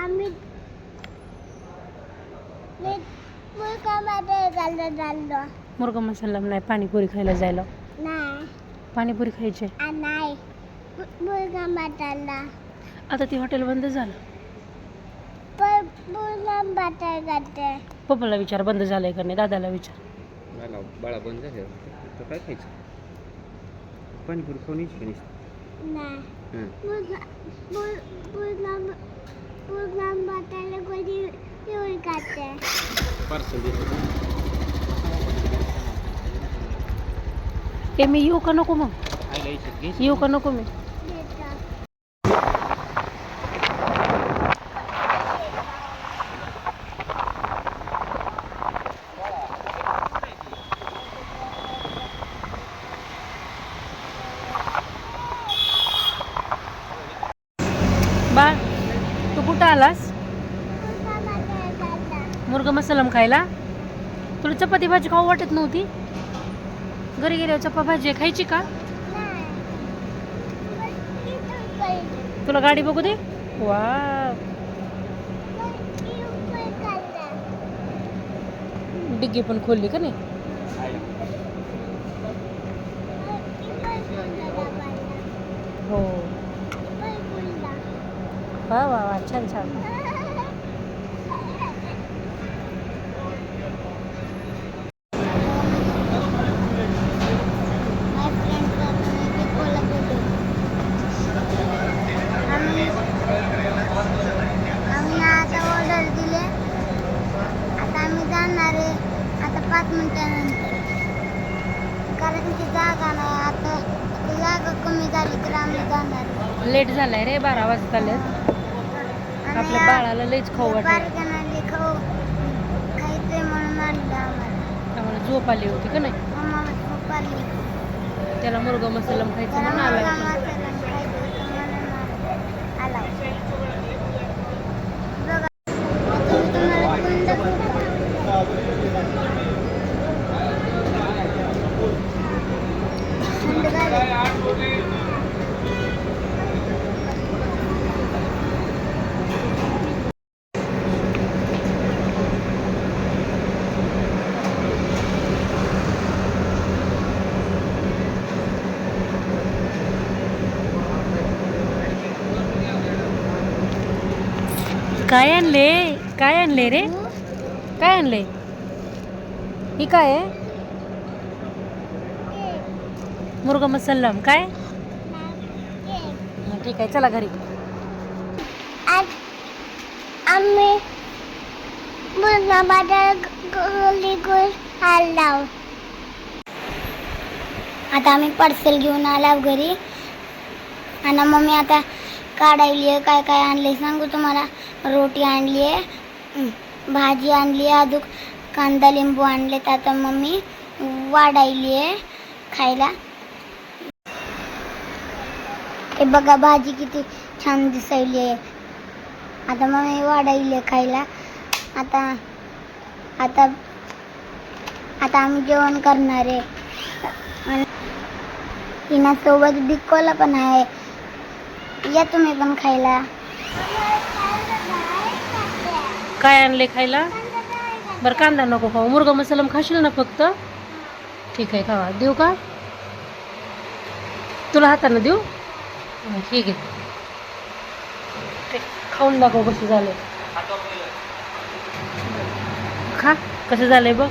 आम्ही मुर्गा मसाला नाही, पाणीपुरी खायला जायला. नाही पाणीपुरी खायची. नाही मुर्गा मसाला आता ती हॉटेल बंद झालं. मुर्गा मसाला करते. पप्पाला विचार बंद झालंय का नाही, दादाला विचार. बाळा बंद झालं तर काय खायचं? पाणीपुरी खाऊन यायची का नाही? नाही मुर्गा मसाला कधी येऊन करते. पार्सल देतो. ए मी येऊ का नको मग? आईला यायचं घ्यायचं. येऊ का नको मी? बा तू कुठं आलास? मुर्गा मसालम खायला. तुला चपाती भाजी खाऊ वाटत नव्हती? घरी गेल्यावर चपा भाजी खायची का? तुला गाडी बघू दे. वा डिग्गी पण खोलली का नाही? हो. वा वा वा, छान छान. आम्ही आता ऑर्डर दिले. आता आम्ही जाणार आहे आता 5 मिनिटानंतर, कारण की जागा नाही. आता जागा कमी झाली तर आम्ही जाणार. लेट झालाय रे, 12 वाजता आलेत. आपल्या बाळाला लईच खाऊ वाटत. बारकांना खाऊ खायचंय म्हणून आणलं आम्हाला झोप आली होती का नाही? आम्हाला खूप आली. त्याला मुर्गा मसाला खायचं त्याला म्हणून मुर्गा आला. मसाला खायचं होतं म्हणून आला. बघा तुम्हाला कुंड दाखवू का? कुंड गाडी. काय आणले? काय आणले रे? काय आणले? ही काय आहे? मुर्गा मसालम काय? ठीक आहे, चला घरी. आज आम्ही मुर्गा मसाला गोळी आणला. आता आम्ही पार्सल घेऊन आलो घरी. आणि मम्मी आता काढायली आहे. काय काय आणले सांगू तुम्हाला. रोटी आणली आहे, भाजी आणली आहे, अजून कांदा लिंबू आणलेत. आता मम्मी वाढायली आहे खायला. हे बघा भाजी किती छान दिसायली आहे. आता मम्मी वाढायली आहे खायला. आता आता आता आम्ही जेवण करणार आहे. हिनासोबत बिकोला पण आहे. या तुम्ही पण खायला. काय आणले खायला? बरं कांदा नको खाऊ, मुर्गा मसालम खाशील ना फक्त? ठीक आहे, खावा. देऊ का तुला? हाताने देऊ? ठीक आहे, खाऊन दाखव कसं झालंय. खा कसं झालंय बघ.